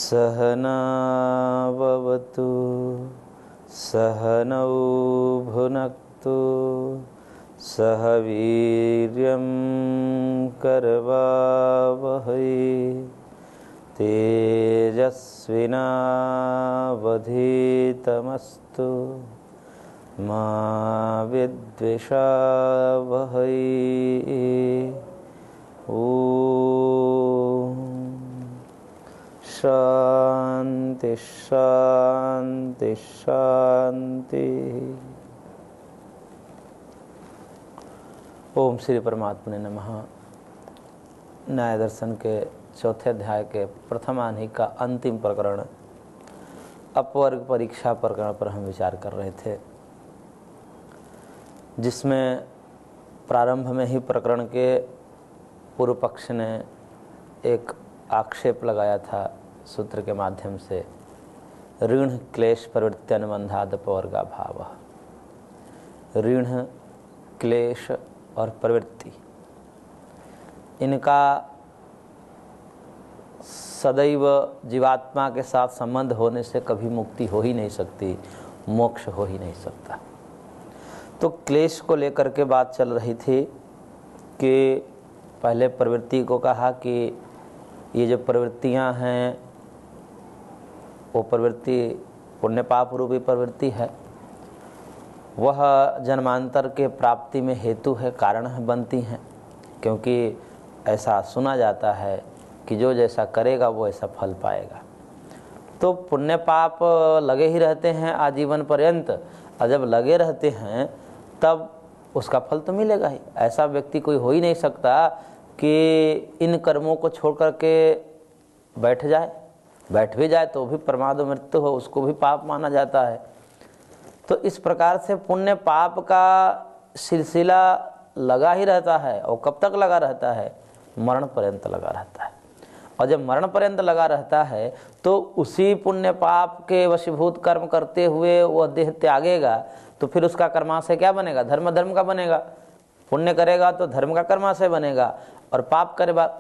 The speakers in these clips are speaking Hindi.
सहनाववतु सहनौ भुनक्तु सह वीर्यं करवावहै तेजस्विनावधीतमस्तु मा विद्विषावहै। ॐ शांति शांति शांति। ओम श्री परमात्मने नमः। न्याय दर्शन के चौथे अध्याय के प्रथम आह्निक का अंतिम प्रकरण अपवर्ग परीक्षा प्रकरण पर हम विचार कर रहे थे, जिसमें प्रारंभ में ही प्रकरण के पूर्व पक्ष ने एक आक्षेप लगाया था सूत्र के माध्यम से, ऋण क्लेश प्रवृत्त्यनुबंधाद अपवर्गा भाव। ऋण, क्लेश और प्रवृत्ति, इनका सदैव जीवात्मा के साथ संबंध होने से कभी मुक्ति हो ही नहीं सकती, मोक्ष हो ही नहीं सकता। तो क्लेश को लेकर के बात चल रही थी कि पहले प्रवृत्ति को कहा कि ये जो प्रवृत्तियां हैं वो प्रवृत्ति पुण्य पाप रूपी प्रवृत्ति है, वह जन्मांतर के प्राप्ति में हेतु है, कारण बनती हैं, क्योंकि ऐसा सुना जाता है कि जो जैसा करेगा वो ऐसा फल पाएगा। तो पुण्य पाप लगे ही रहते हैं आजीवन पर्यंत, और जब लगे रहते हैं तब उसका फल तो मिलेगा ही। ऐसा व्यक्ति कोई हो ही नहीं सकता कि इन कर्मों को छोड़ करके बैठ जाए, बैठ भी जाए तो भी प्रमाद मृत्यु हो, उसको भी पाप माना जाता है। तो इस प्रकार से पुण्य पाप का सिलसिला लगा ही रहता है, और कब तक लगा रहता है? मरण पर्यंत लगा रहता है। और जब मरण पर्यंत लगा रहता है तो उसी पुण्य पाप के वशीभूत कर्म करते हुए वह देह त्यागेगा, तो फिर उसका कर्माशय क्या बनेगा? धर्म धर्म का बनेगा। पुण्य करेगा तो धर्म का कर्माशय बनेगा, और पाप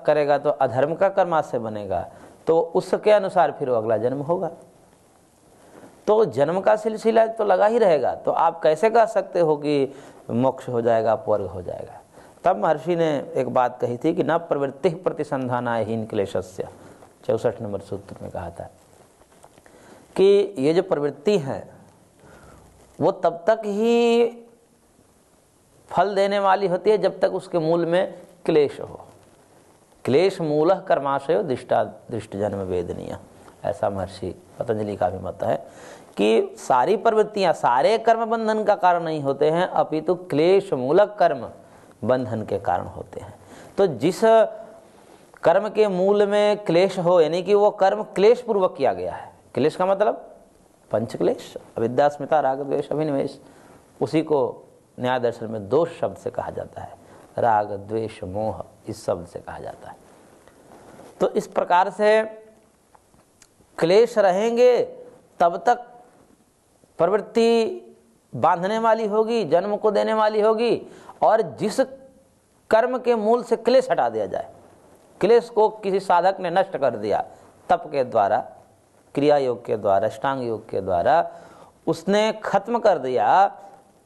करेगा तो अधर्म का कर्माशय बनेगा। तो उसके अनुसार फिर वो अगला जन्म होगा। तो जन्म का सिलसिला तो लगा ही रहेगा। तो आप कैसे कह सकते हो कि मोक्ष हो जाएगा, अपवर्ग हो जाएगा? तब महर्षि ने एक बात कही थी कि न प्रवृत्ति प्रतिसंधानाय हीन क्लेशस्य, 64 नंबर सूत्र में कहा था कि ये जो प्रवृत्ति है वो तब तक ही फल देने वाली होती है जब तक उसके मूल में क्लेश हो। क्लेश मूलः कर्माशयो दृष्टा दृष्ट जन्म वेदनीय, ऐसा महर्षि पतंजलि का भी मत है कि सारी प्रवृत्तियां, सारे कर्म बंधन का कारण नहीं होते हैं, अपितु क्लेश मूलक कर्म बंधन के कारण होते हैं। तो जिस कर्म के मूल में क्लेश हो, यानी कि वो कर्म क्लेश पूर्वक किया गया है। क्लेश का मतलब पंच क्लेश, अविद्या, अस्मिता, राग, द्वेष, अभिनिवेश, उसी को न्याय दर्शन में दोष शब्द से कहा जाता है। राग, द्वेष, मोह इस शब्द से कहा जाता है। तो इस प्रकार से क्लेश रहेंगे तब तक प्रवृत्ति बांधने वाली होगी, जन्म को देने वाली होगी। और जिस कर्म के मूल से क्लेश हटा दिया जाए, क्लेश को किसी साधक ने नष्ट कर दिया, तप के द्वारा, क्रिया योग के द्वारा, अष्टांग योग के द्वारा उसने खत्म कर दिया,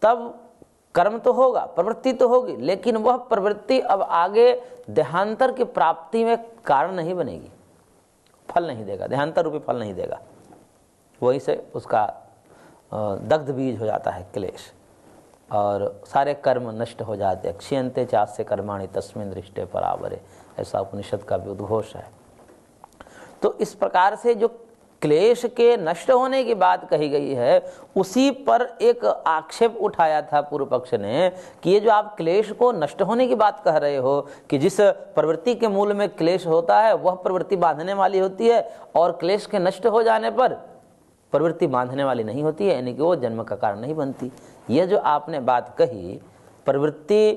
तब कर्म तो होगा, प्रवृत्ति तो होगी, लेकिन वह प्रवृत्ति अब आगे देहांतर की प्राप्ति में कारण नहीं बनेगी, फल नहीं देगा, देहांतर रूपी फल नहीं देगा। वहीं से उसका दग्ध बीज हो जाता है क्लेश, और सारे कर्म नष्ट हो जाते हैं। क्षीयन्ते चास्य कर्माणि तस्मिन् दृष्टे परावरे, ऐसा उपनिषद का भी उद्घोष है। तो इस प्रकार से जो क्लेश के नष्ट होने की बात कही गई है, उसी पर एक आक्षेप उठाया था पूर्व पक्ष ने कि ये जो आप क्लेश को नष्ट होने की बात कह रहे हो कि जिस प्रवृत्ति के मूल में क्लेश होता है वह प्रवृत्ति बांधने वाली होती है, और क्लेश के नष्ट हो जाने पर प्रवृत्ति बांधने वाली नहीं होती है, यानी कि वो जन्म का कारण नहीं बनती। यह जो आपने बात कही प्रवृत्ति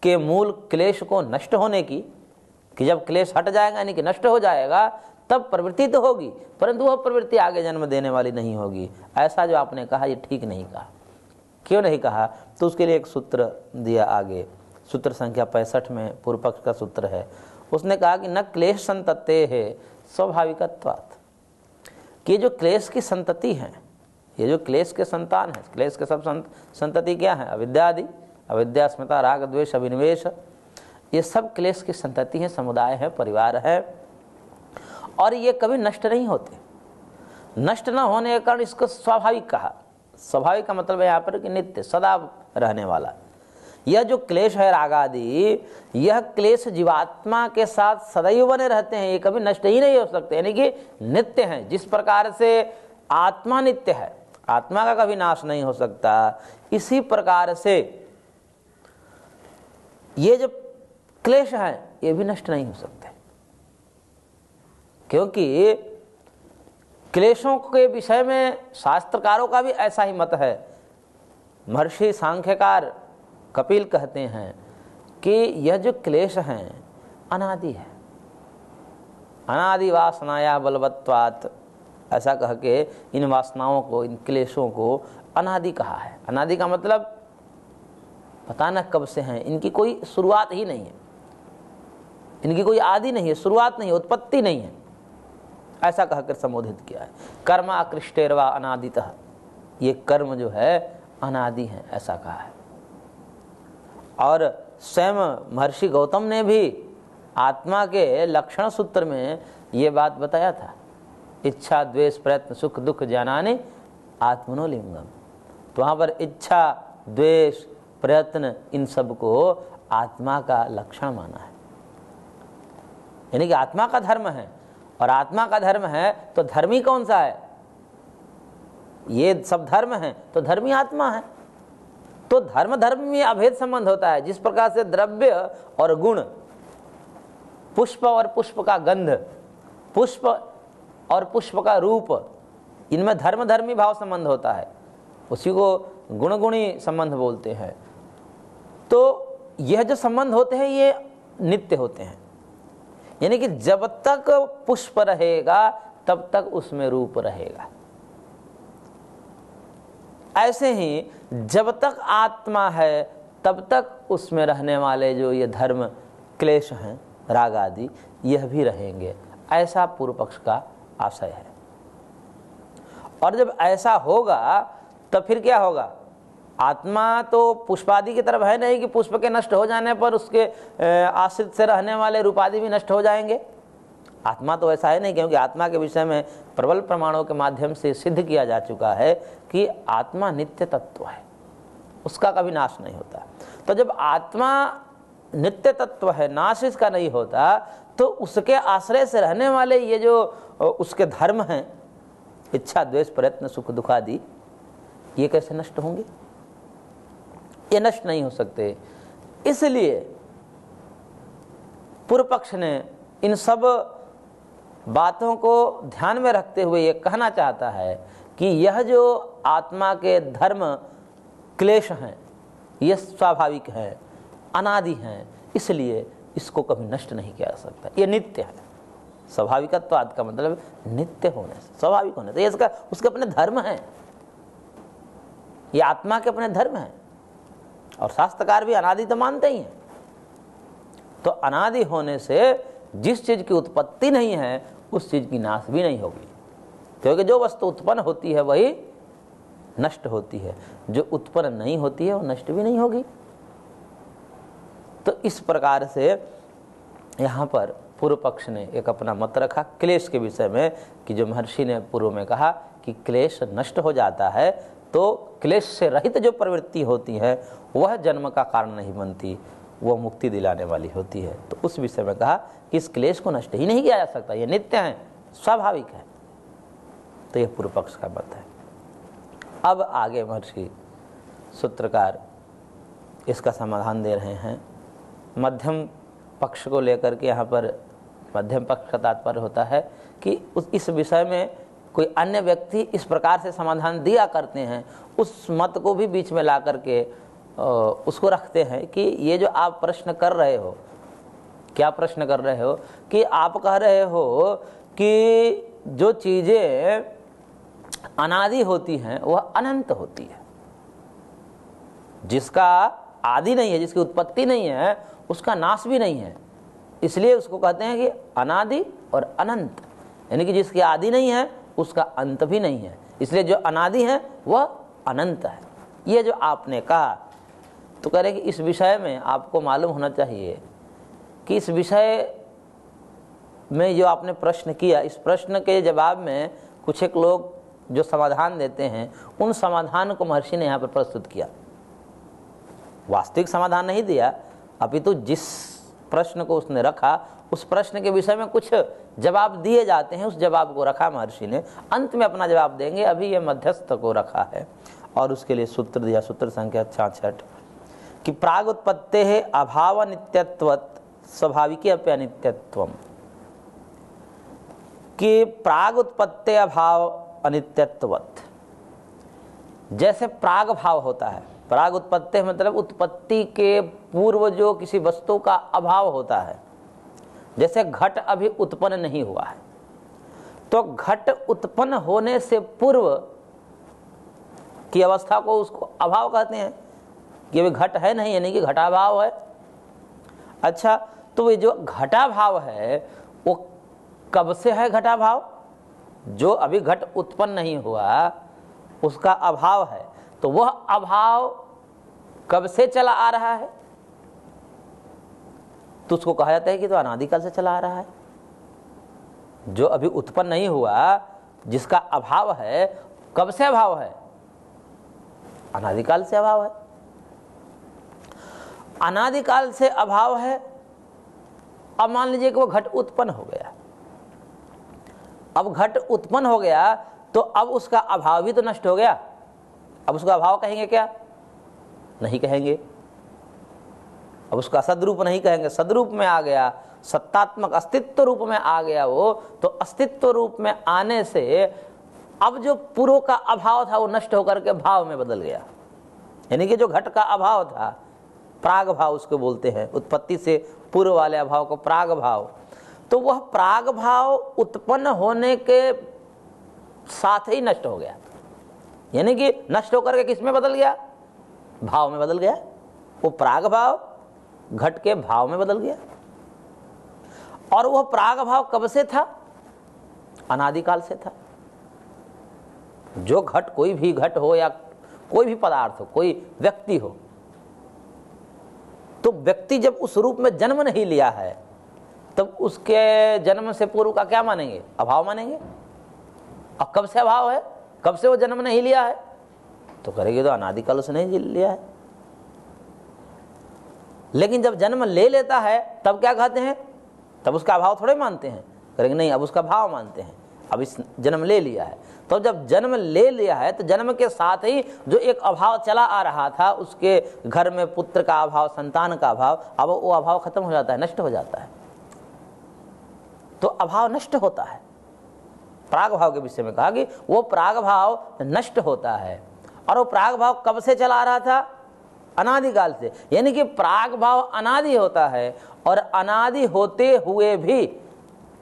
के मूल क्लेश को नष्ट होने की, कि जब क्लेश हट जाएगा यानी कि नष्ट हो जाएगा, तब प्रवृत्ति तो होगी, परंतु वह प्रवृत्ति आगे जन्म देने वाली नहीं होगी, ऐसा जो आपने कहा ये ठीक नहीं कहा। क्यों नहीं कहा? तो उसके लिए एक सूत्र दिया आगे, सूत्र संख्या 65 में पूर्व पक्ष का सूत्र है। उसने कहा कि न क्लेश संतते है स्वाभाविकत्वात्, कि जो क्लेश की संतति है, ये जो क्लेश के संतान है, क्लेश के सब संतति क्या है? अविद्या आदि, अविद्या, अस्मिता, राग, द्वेष, अभिनिवेश, ये सब क्लेश की संतति है, समुदाय है, परिवार है, और ये कभी नष्ट नहीं होते। नष्ट न होने के कारण इसको स्वाभाविक कहा। स्वाभाविक का मतलब है यहाँ पर कि नित्य, सदा रहने वाला। यह जो क्लेश है राग आदि, यह क्लेश जीवात्मा के साथ सदैव बने रहते हैं, ये कभी नष्ट ही नहीं हो सकते, यानी कि नित्य हैं। जिस प्रकार से आत्मा नित्य है, आत्मा का कभी नाश नहीं हो सकता, इसी प्रकार से ये जो क्लेश है ये भी नष्ट नहीं हो सकते, क्योंकि क्लेशों के विषय में शास्त्रकारों का भी ऐसा ही मत है। महर्षि सांख्यकार कपिल कहते हैं कि यह जो क्लेश हैं अनादि है, अनादि वासनाया बलवत्वात्, ऐसा कह के इन वासनाओं को, इन क्लेशों को अनादि कहा है। अनादि का मतलब पता न कब से हैं, इनकी कोई शुरुआत ही नहीं है, इनकी कोई आदि नहीं है, शुरुआत नहीं है, उत्पत्ति नहीं है, ऐसा कहकर संबोधित किया है। कर्म अकृष्टेरवा अनादितः, ये कर्म जो है अनादि है, ऐसा कहा है। और स्वयं महर्षि गौतम ने भी आत्मा के लक्षण सूत्र में ये बात बताया था, इच्छा द्वेष प्रयत्न सुख दुख ज्ञानानि आत्मनो लिंगम। तो वहाँ पर इच्छा द्वेष प्रयत्न इन सब को आत्मा का लक्षण माना है, यानी कि आत्मा का धर्म है। और आत्मा का धर्म है तो धर्मी कौन सा है? ये सब धर्म है तो धर्मी आत्मा है। तो धर्म धर्म में अभेद संबंध होता है। जिस प्रकार से द्रव्य और गुण, पुष्प और पुष्प का गंध, पुष्प और पुष्प का रूप, इनमें धर्म धर्मी भाव संबंध होता है, उसी को गुण गुणी संबंध बोलते हैं। तो यह जो संबंध होते हैं ये नित्य होते हैं, यानी कि जब तक पुष्प रहेगा तब तक उसमें रूप रहेगा। ऐसे ही जब तक आत्मा है तब तक उसमें रहने वाले जो ये धर्म क्लेश हैं राग आदि, यह भी रहेंगे, ऐसा पूर्व पक्ष का आशय है। और जब ऐसा होगा तो फिर क्या होगा? आत्मा तो पुष्पादि की तरफ है नहीं कि पुष्प के नष्ट हो जाने पर उसके आश्रित से रहने वाले रूपादि भी नष्ट हो जाएंगे। आत्मा तो ऐसा है नहीं, क्योंकि आत्मा के विषय में प्रबल प्रमाणों के माध्यम से सिद्ध किया जा चुका है कि आत्मा नित्य तत्व है, उसका कभी नाश नहीं होता। तो जब आत्मा नित्य तत्व है, नाश इसका नहीं होता, तो उसके आश्रय से रहने वाले ये जो उसके धर्म हैं, इच्छा द्वेष प्रयत्न सुख दुख आदि, ये कैसे नष्ट होंगे? ये नष्ट नहीं हो सकते। इसलिए पूर्व पक्ष ने इन सब बातों को ध्यान में रखते हुए ये कहना चाहता है कि यह जो आत्मा के धर्म क्लेश हैं ये स्वाभाविक हैं, अनादि हैं, इसलिए इसको कभी नष्ट नहीं किया जा सकता, ये नित्य है। स्वाभाविकत्वाद का मतलब नित्य होने से, स्वाभाविक होने से, ये इसका उसके अपने धर्म हैं, ये आत्मा के अपने धर्म हैं। और शास्त्रकार भी अनादि तो मानते ही हैं। तो अनादि होने से जिस चीज की उत्पत्ति नहीं है उस चीज की नाश भी नहीं होगी, क्योंकि जो वस्तु उत्पन्न होती है वही नष्ट होती है, जो उत्पन्न नहीं होती है वो नष्ट भी नहीं होगी। तो इस प्रकार से यहाँ पर पूर्व पक्ष ने एक अपना मत रखा क्लेश के विषय में, कि जो महर्षि ने पूर्व में कहा कि क्लेश नष्ट हो जाता है, तो क्लेश से रहित जो प्रवृत्ति होती है वह जन्म का कारण नहीं बनती, वह मुक्ति दिलाने वाली होती है। तो उस विषय में कहा कि इस क्लेश को नष्ट ही नहीं किया जा सकता, ये नित्य है, स्वाभाविक है। तो यह पूर्व पक्ष का मत है। अब आगे महर्षि सूत्रकार इसका समाधान दे रहे हैं। मध्यम पक्ष को लेकर के यहाँ पर मध्यम पक्ष का तात्पर्य होता है कि इस विषय में कोई अन्य व्यक्ति इस प्रकार से समाधान दिया करते हैं, उस मत को भी बीच में ला करके उसको रखते हैं कि ये जो आप प्रश्न कर रहे हो, क्या प्रश्न कर रहे हो कि आप कह रहे हो कि जो चीज़ें अनादि होती हैं वह अनंत होती है, जिसका आदि नहीं है, जिसकी उत्पत्ति नहीं है, उसका नाश भी नहीं है, इसलिए उसको कहते हैं कि अनादि और अनंत, यानी कि जिसकी आदि नहीं है उसका अंत भी नहीं है, इसलिए जो अनादि है वह अनंत है। ये जो आपने कहा, तो कह रहे कि इस विषय में आपको मालूम होना चाहिए कि इस विषय में जो आपने प्रश्न किया, इस प्रश्न के जवाब में कुछ एक लोग जो समाधान देते हैं, उन समाधान को महर्षि ने यहाँ पर प्रस्तुत किया। वास्तविक समाधान नहीं दिया, अपितु जिस प्रश्न को उसने रखा उस प्रश्न के विषय में कुछ जवाब दिए जाते हैं, उस जवाब को रखा महर्षि ने। अंत में अपना जवाब देंगे, अभी ये मध्यस्थ को रखा है और उसके लिए सूत्र दिया, सूत्र संख्या 66 कि प्राग उत्पत्ते है अभाव नित्यत्वत् स्वाभाविक अनित्यत्वम, कि प्राग उत्पत्ति अभाव अनित्यत्वत्, जैसे प्राग भाव होता है, प्राग उत्पत्ति मतलब उत्पत्ति के पूर्व जो किसी वस्तु का अभाव होता है। जैसे घट अभी उत्पन्न नहीं हुआ है, तो घट उत्पन्न होने से पूर्व की अवस्था को उसको अभाव कहते हैं कि अभी घट है नहीं, यानी कि घटाभाव है। अच्छा, तो ये जो घटाभाव है वो कब से है घटाभाव? जो अभी घट उत्पन्न नहीं हुआ उसका अभाव है, तो वह अभाव कब से चला आ रहा है? तो उसको कहा जाता है कि तो अनादिकाल से चला आ रहा है। जो अभी उत्पन्न नहीं हुआ, जिसका अभाव है, कब से अभाव है? अनादिकाल से अभाव है। अनादिकाल से अभाव है। अब मान लीजिए कि वो घट उत्पन्न हो गया, अब घट उत्पन्न हो गया तो अब उसका अभाव भी तो नष्ट हो गया। अब उसका अभाव कहेंगे क्या? नहीं कहेंगे। अब उसका सदरूप नहीं कहेंगे, सदरूप में आ गया, सत्तात्मक अस्तित्व रूप में आ गया वो, तो अस्तित्व रूप में आने से अब जो पूर्व का अभाव था वो नष्ट होकर के भाव में बदल गया। यानी कि जो घट का अभाव था, प्राग भाव उसको बोलते हैं, उत्पत्ति से पूर्व वाले अभाव को प्राग भाव, तो वह प्राग भाव उत्पन्न होने के साथ ही नष्ट हो गया। यानी कि नष्ट होकर के किस में बदल गया? भाव में बदल गया। वो प्राग भाव घट के भाव में बदल गया। और वह प्राग भाव कब से था? अनादिकाल से था। जो घट, कोई भी घट हो या कोई भी पदार्थ हो, कोई व्यक्ति हो, तो व्यक्ति जब उस रूप में जन्म नहीं लिया है तब उसके जन्म से पूर्व का क्या मानेंगे? अभाव मानेंगे। अब कब से अभाव है? कब से वो जन्म नहीं लिया है? तो करेंगे तो अनादिकाल से नहीं लिया है। लेकिन जब जन्म ले लेता है तब क्या कहते हैं? तब उसका अभाव थोड़े मानते हैं, करेंगे नहीं, अब उसका भाव मानते हैं। अब इस जन्म ले लिया है, तो जब जन्म ले लिया है तो जन्म के साथ ही जो एक अभाव चला आ रहा था, उसके घर में पुत्र का अभाव, संतान का अभाव, अब वो अभाव खत्म हो जाता है, नष्ट हो जाता है। तो अभाव नष्ट होता है। प्राग भाव के विषय में कहा कि वो प्राग भाव नष्ट होता है। और वो प्राग भाव कब से चला आ रहा था? अनादिकाल से। यानी कि प्राग भाव अनादि होता है और अनादि होते हुए भी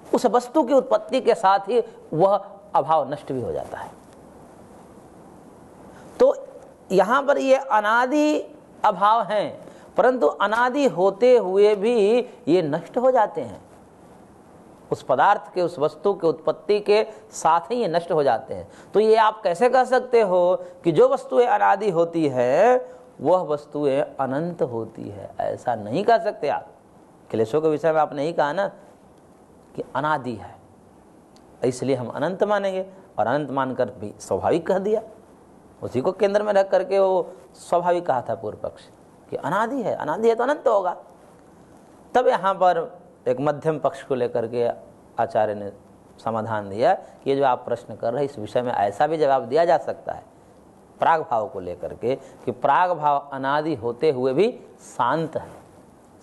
उस वस्तु की उत्पत्ति के साथ ही वह अभाव नष्ट भी हो जाता है। तो यहां पर ये अनादि अभाव हैं, परंतु अनादि होते हुए भी ये नष्ट हो जाते हैं। उस पदार्थ के, उस वस्तु के उत्पत्ति के साथ ही ये नष्ट हो जाते हैं। तो ये आप कैसे कह सकते हो कि जो वस्तुएं अनादि होती है वह वस्तुएं अनंत होती है? ऐसा नहीं कह सकते आप। क्लेशों के विषय में आपने ही कहा ना कि अनादि है, इसलिए हम अनंत मानेंगे, और अनंत मानकर भी स्वाभाविक कह दिया। उसी को केंद्र में रख करके वो स्वाभाविक कहा था पूर्व पक्ष कि अनादि है, अनादि है तो अनंत होगा। तब यहाँ पर एक मध्यम पक्ष को लेकर के आचार्य ने समाधान दिया कि ये जो आप प्रश्न कर रहे हैं, इस विषय में ऐसा भी जवाब दिया जा सकता है प्राग भाव को लेकर के कि प्राग भाव अनादि होते हुए भी शांत है।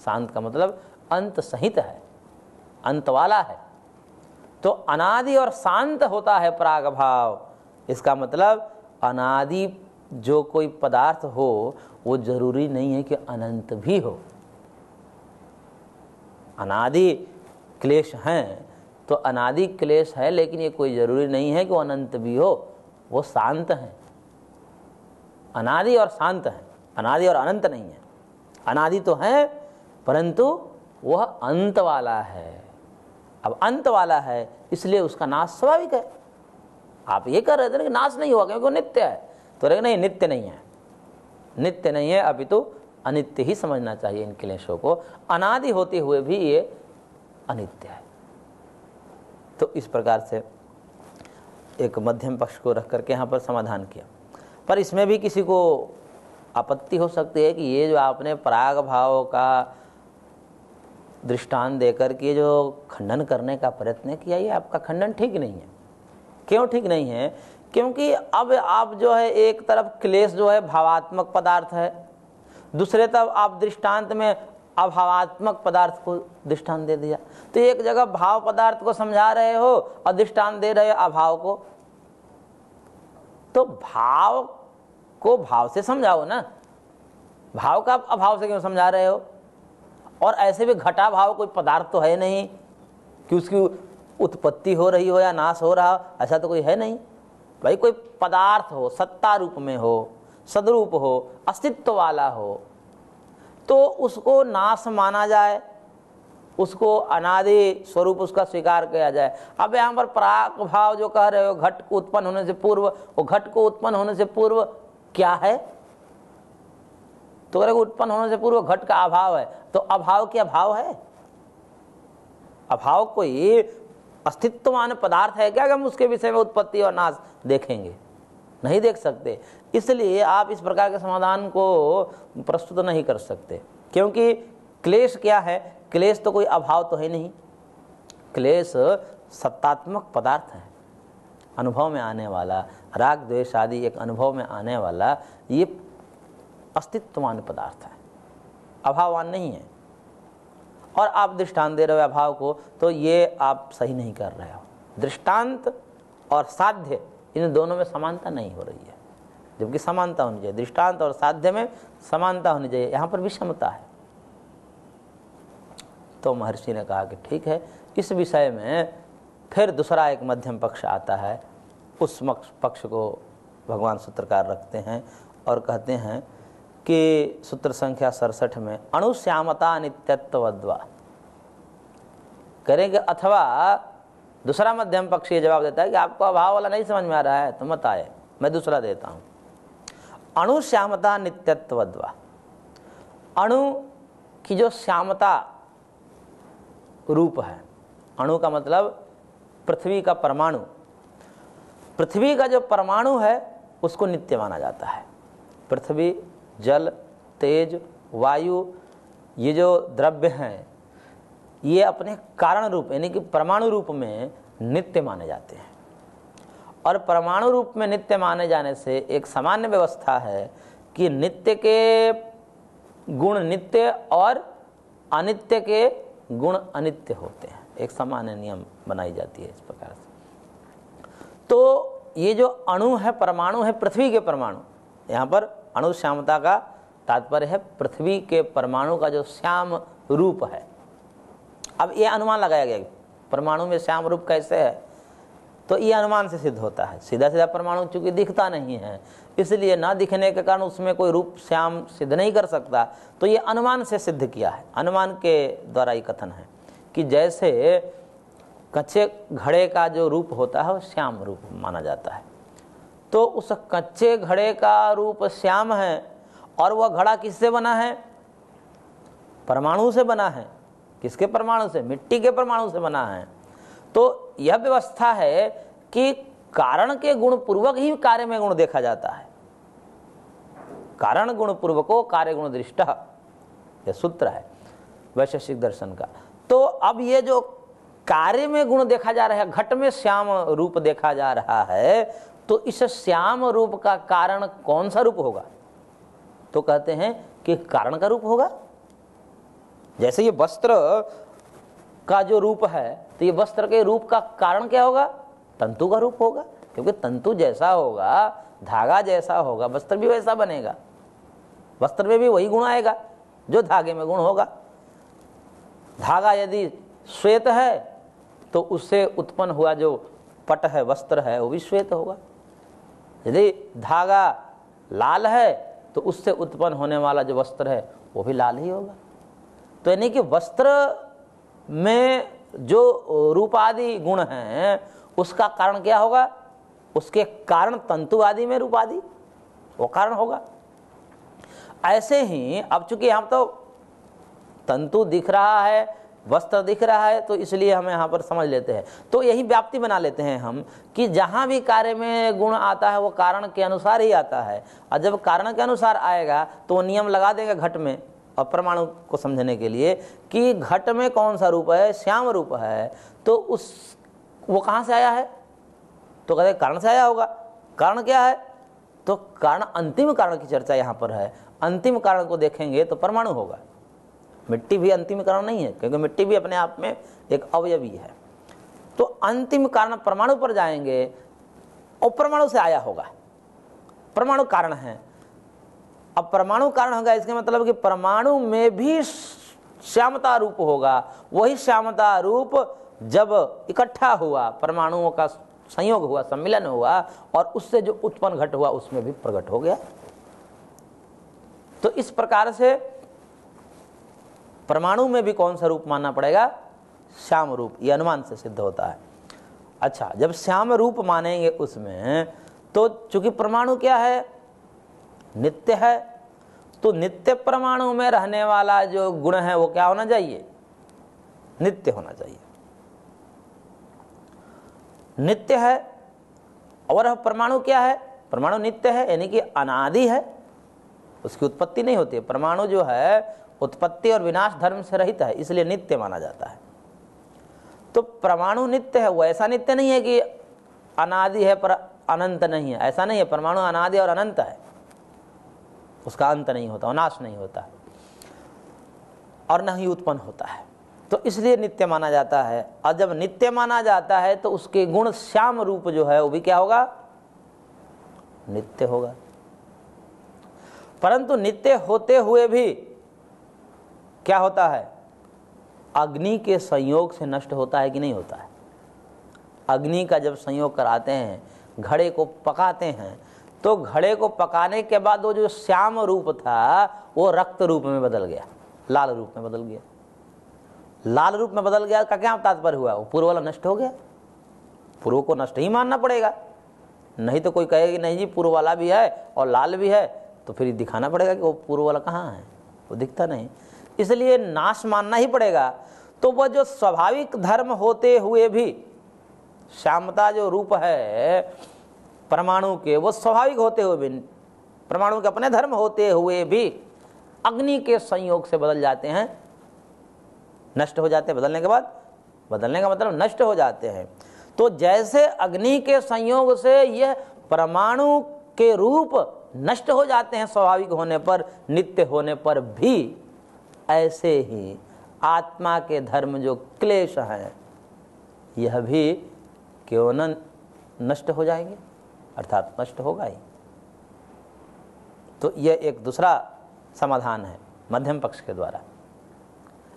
शांत का मतलब अंत सहित है, अंत वाला है। तो अनादि और शांत होता है प्राग भाव। इसका मतलब अनादि जो कोई पदार्थ हो वो जरूरी नहीं है कि अनंत भी हो। अनादि क्लेश हैं तो अनादि क्लेश है, लेकिन ये कोई जरूरी नहीं है कि वो अनंत भी हो। वो शांत हैं, अनादि और शांत हैं, अनादि और अनंत नहीं है। अनादि तो है परंतु वह अंत वाला है। अब अंत वाला है इसलिए उसका नाश स्वाभाविक है। आप ये कर रहे थे ना कि नाश नहीं हुआ क्योंकि वो नित्य है, तो नहीं, नित्य नहीं है, नित्य नहीं है, अभी तो अनित्य ही समझना चाहिए इन क्लेशों को, अनादि होते हुए भी ये अनित्य है। तो इस प्रकार से एक मध्यम पक्ष को रख करके यहाँ पर समाधान किया। पर इसमें भी किसी को आपत्ति हो सकती है कि ये जो आपने पराग भाव का दृष्टांत देकर के जो खंडन करने का प्रयत्न किया, ये आपका खंडन ठीक नहीं है। क्यों ठीक नहीं है? क्योंकि अब आप जो है एक तरफ क्लेश जो है भावात्मक पदार्थ है, दूसरे तरफ आप दृष्टांत में अभावात्मक पदार्थ को दृष्टांत दे दिया। तो एक जगह भाव पदार्थ को समझा रहे हो और दृष्टांत दे रहे हो अभाव को, तो भाव को भाव से समझाओ ना, भाव का अभाव से क्यों समझा रहे हो? और ऐसे भी घटा भाव कोई पदार्थ तो है नहीं कि उसकी उत्पत्ति हो रही हो या नाश हो रहा हो, ऐसा तो कोई है नहीं। भाई कोई पदार्थ हो, सत्ता रूप में हो, सदरूप हो, अस्तित्व वाला हो, तो उसको नाश माना जाए, उसको अनादि स्वरूप उसका स्वीकार किया जाए। अब यहाँ पर पराग भाव जो कह रहे हो, घट को उत्पन्न होने से पूर्व, वो घट को उत्पन्न होने से पूर्व क्या है? तो अगर उत्पन्न होने से पूर्व घट का अभाव है, तो अभाव क्या भाव है? अभाव कोई अस्तित्वमान पदार्थ है क्या कि हम उसके विषय में उत्पत्ति और नाश देखेंगे? नहीं देख सकते। इसलिए आप इस प्रकार के समाधान को प्रस्तुत नहीं कर सकते, क्योंकि क्लेश क्या है? क्लेश तो कोई अभाव तो है नहीं, क्लेश सत्तात्मक पदार्थ है, अनुभव में आने वाला, राग द्वेष आदि एक अनुभव में आने वाला, ये अस्तित्ववान पदार्थ है, अभाववान नहीं है। और आप दृष्टांत दे रहे हो अभाव को, तो ये आप सही नहीं कर रहे हो। दृष्टांत और साध्य इन दोनों में समानता नहीं हो रही है, जबकि समानता होनी चाहिए। दृष्टांत और साध्य में समानता होनी चाहिए, यहाँ पर विषमता है। तो महर्षि ने कहा कि ठीक है, इस विषय में फिर दूसरा एक मध्यम पक्ष आता है। उस पक्ष को भगवान सूत्रकार रखते हैं और कहते हैं कि सूत्र संख्या 67 में अणुश्यामता नित्यत्वद्वा करेंगे, अथवा दूसरा मध्यम पक्ष ये जवाब देता है कि आपको अभाव वाला नहीं समझ में आ रहा है तो मत आए, मैं दूसरा देता हूं। अणुश्यामता नित्यत्वद्वा, अणु की जो श्यामता रूप है, अणु का मतलब पृथ्वी का परमाणु, पृथ्वी का जो परमाणु है उसको नित्य माना जाता है। पृथ्वी, जल, तेज, वायु, ये जो द्रव्य हैं ये अपने कारण रूप यानी कि परमाणु रूप में नित्य माने जाते हैं। और परमाणु रूप में नित्य माने जाने से एक सामान्य व्यवस्था है कि नित्य के गुण नित्य और अनित्य के गुण अनित्य होते हैं, एक सामान्य नियम बनाई जाती है इस प्रकार से। तो ये जो अणु है, परमाणु है, पृथ्वी के परमाणु, यहाँ पर अणु श्यामता का तात्पर्य है पृथ्वी के परमाणु का जो श्याम रूप है। अब ये अनुमान लगाया गया परमाणु में श्याम रूप कैसे है, तो ये अनुमान से सिद्ध होता है। सीधा सीधा परमाणु चूंकि दिखता नहीं है, इसलिए ना दिखने के कारण उसमें कोई रूप श्याम सिद्ध नहीं कर सकता, तो ये अनुमान से सिद्ध किया है। अनुमान के द्वारा ये कथन है कि जैसे कच्चे घड़े का जो रूप होता है वो श्याम रूप माना जाता है, तो उस कच्चे घड़े का रूप श्याम है और वह घड़ा किससे बना है? परमाणु से बना है। किसके परमाणु से? मिट्टी के परमाणु से बना है। तो यह व्यवस्था है कि कारण के गुण पूर्वक ही कार्य में गुण देखा जाता है। कारण गुण पूर्वको कार्य गुण दृष्ट, यह सूत्र है वैशेषिक दर्शन का। तो अब ये जो कार्य में गुण देखा जा रहा है, घट में श्याम रूप देखा जा रहा है, तो इस श्याम रूप का कारण कौन सा रूप होगा? तो कहते हैं कि कारण का रूप होगा। जैसे ये वस्त्र का जो रूप है, तो ये वस्त्र के रूप का कारण क्या होगा? तंतु का रूप होगा, क्योंकि तंतु जैसा होगा, धागा जैसा होगा, वस्त्र भी वैसा बनेगा। वस्त्र में भी वही गुण आएगा जो धागे में गुण होगा। धागा यदि श्वेत है तो उससे उत्पन्न हुआ जो पट है, वस्त्र है, वो भी श्वेत होगा। यदि धागा लाल है तो उससे उत्पन्न होने वाला जो वस्त्र है वो भी लाल ही होगा। तो यानी कि वस्त्र में जो रूपादि गुण हैं उसका कारण क्या होगा? उसके कारण तंतु आदि में रूप आदि वो कारण होगा। ऐसे ही अब चूंकि यहाँ तो तंतु दिख रहा है, वस्त्र दिख रहा है, तो इसलिए हमें यहाँ पर समझ लेते हैं। तो यही व्याप्ति बना लेते हैं हम कि जहाँ भी कार्य में गुण आता है वो कारण के अनुसार ही आता है, और जब कारण के अनुसार आएगा तो वो नियम लगा देंगे घट में और परमाणु को समझने के लिए कि घट में कौन सा रूप है, श्याम रूप है, तो उस वो कहाँ से आया है, तो कहते कारण से आया होगा। कारण क्या है, तो कारण अंतिम कारण की चर्चा यहाँ पर है। अंतिम कारण को देखेंगे तो परमाणु होगा। मिट्टी भी अंतिम कारण नहीं है, क्योंकि मिट्टी भी अपने आप में एक अवयवी है। तो अंतिम कारण परमाणु पर जाएंगे और परमाणु से आया होगा, परमाणु कारण है। अब परमाणु कारण होगा, इसके मतलब कि परमाणु में भी श्यामता रूप होगा। वही श्यामता रूप जब इकट्ठा हुआ, परमाणुओं का संयोग हुआ, सम्मिलन हुआ, और उससे जो उत्पन्न घट हुआ उसमें भी प्रकट हो गया। तो इस प्रकार से परमाणु में भी कौन सा रूप मानना पड़ेगा, श्याम रूप, यह अनुमान से सिद्ध होता है। अच्छा, जब श्याम रूप मानेंगे उसमें, तो चूंकि परमाणु क्या है, नित्य है, तो नित्य परमाणु में रहने वाला जो गुण है वो क्या होना चाहिए, नित्य होना चाहिए। नित्य है, और परमाणु क्या है, परमाणु नित्य है, यानी कि अनादि है, उसकी उत्पत्ति नहीं होती है। परमाणु जो है उत्पत्ति और विनाश धर्म से रहित है, इसलिए नित्य माना जाता है। तो परमाणु नित्य है, वो ऐसा नित्य नहीं है कि अनादि है पर अनंत नहीं है, ऐसा नहीं है। परमाणु अनादि और अनंत है, उसका अंत नहीं होता, नाश नहीं होता और न ही उत्पन्न होता है, तो इसलिए नित्य माना जाता है। और जब नित्य माना जाता है तो उसके गुण श्याम रूप जो है वो भी क्या होगा, नित्य होगा। परंतु नित्य होते हुए भी क्या होता है, अग्नि के संयोग से नष्ट होता है कि नहीं होता है। अग्नि का जब संयोग कराते हैं, घड़े को पकाते हैं, तो घड़े को पकाने के बाद वो जो श्याम रूप था वो रक्त रूप में बदल गया, लाल रूप में बदल गया। लाल रूप में बदल गया का क्या तात्पर्य हुआ, वो पूर्व वाला नष्ट हो गया। पूर्व को नष्ट ही मानना पड़ेगा, नहीं तो कोई कहेगा नहीं जी पूर्व वाला भी है और लाल भी है, तो फिर दिखाना पड़ेगा कि वो पूर्व वाला कहाँ है, वो दिखता नहीं, इसलिए नाश मानना ही पड़ेगा। तो वह जो स्वाभाविक धर्म होते हुए भी श्यामता जो रूप है परमाणु के, वो स्वाभाविक होते हुए भी, परमाणु के अपने धर्म होते हुए भी अग्नि के संयोग से बदल जाते हैं, नष्ट हो जाते हैं। बदलने के बाद, बदलने का मतलब नष्ट हो जाते हैं। तो जैसे अग्नि के संयोग से यह परमाणु के रूप नष्ट हो जाते हैं स्वाभाविक होने पर, नित्य होने पर भी, ऐसे ही आत्मा के धर्म जो क्लेश हैं यह भी क्यों न नष्ट हो जाएंगे, अर्थात नष्ट होगा ही। तो यह एक दूसरा समाधान है मध्यम पक्ष के द्वारा।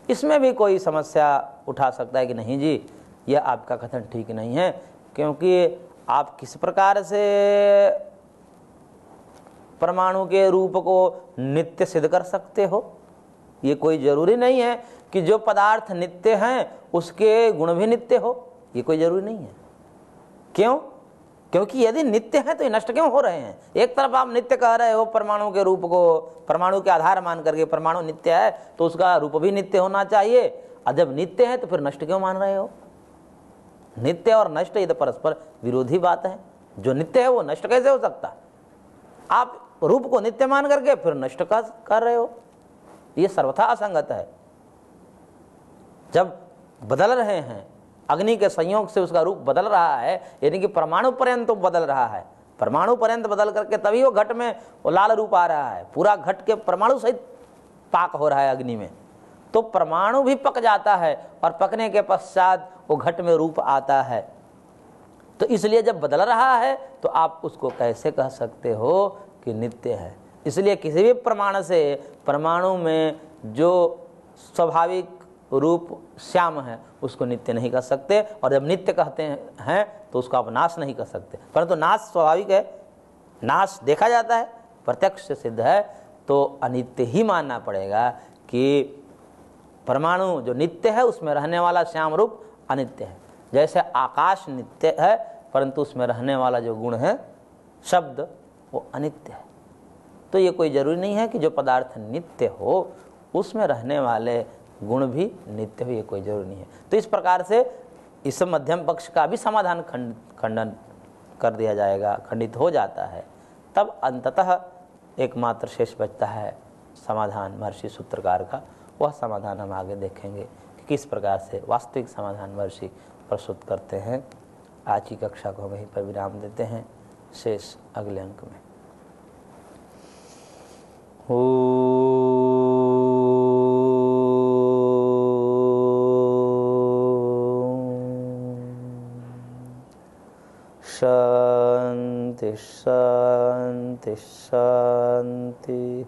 इसमें भी कोई समस्या उठा सकता है कि नहीं जी यह आपका कथन ठीक नहीं है, क्योंकि आप किस प्रकार से परमाणु के रूप को नित्य सिद्ध कर सकते हो। ये कोई जरूरी नहीं है कि जो पदार्थ नित्य हैं उसके गुण भी नित्य हो, ये कोई जरूरी नहीं है। क्यों, क्योंकि यदि नित्य है तो ये नष्ट क्यों हो रहे हैं। एक तरफ आप नित्य कह रहे हो परमाणु के रूप को, परमाणु के आधार मान करके परमाणु नित्य है तो उसका रूप भी नित्य होना चाहिए, और जब नित्य है तो फिर नष्ट क्यों मान रहे हो। नित्य और नष्ट ये तो परस्पर विरोधी बात है। जो नित्य है वो नष्ट कैसे हो सकता, आप रूप को नित्य मान करके फिर नष्ट कर रहे हो, ये सर्वथा असंगत है। जब बदल रहे हैं, अग्नि के संयोग से उसका रूप बदल रहा है, यानी कि परमाणु पर्यंत तो बदल रहा है, परमाणु पर्यंत बदल करके तभी वो घट में वो लाल रूप आ रहा है, पूरा घट के परमाणु सहित पाक हो रहा है अग्नि में, तो परमाणु भी पक जाता है और पकने के पश्चात वो घट में रूप आता है। तो इसलिए जब बदल रहा है तो आप उसको कैसे कह सकते हो कि नित्य है। इसलिए किसी भी प्रमाण से परमाणु में जो स्वाभाविक रूप श्याम है उसको नित्य नहीं कह सकते, और जब नित्य कहते हैं तो उसको आप नाश नहीं कर सकते। परंतु नाश स्वाभाविक है, नाश देखा जाता है, प्रत्यक्ष से सिद्ध है, तो अनित्य ही मानना पड़ेगा कि परमाणु जो नित्य है उसमें रहने वाला श्याम रूप अनित्य है। जैसे आकाश नित्य है, परंतु उसमें रहने वाला जो गुण है शब्द वो अनित्य है। तो ये कोई जरूरी नहीं है कि जो पदार्थ नित्य हो उसमें रहने वाले गुण भी नित्य हो, ये कोई जरूरी नहीं है। तो इस प्रकार से इस मध्यम पक्ष का भी समाधान खंडन कर दिया जाएगा, खंडित हो जाता है। तब अंततः एकमात्र शेष बचता है समाधान महर्षि सूत्रकार का। वह समाधान हम आगे देखेंगे कि किस प्रकार से वास्तविक समाधान महर्षि प्रस्तुत करते हैं। आज की कक्षा को हम वहीं पर विराम देते हैं, शेष अगले अंक में। शांति शांति शांति।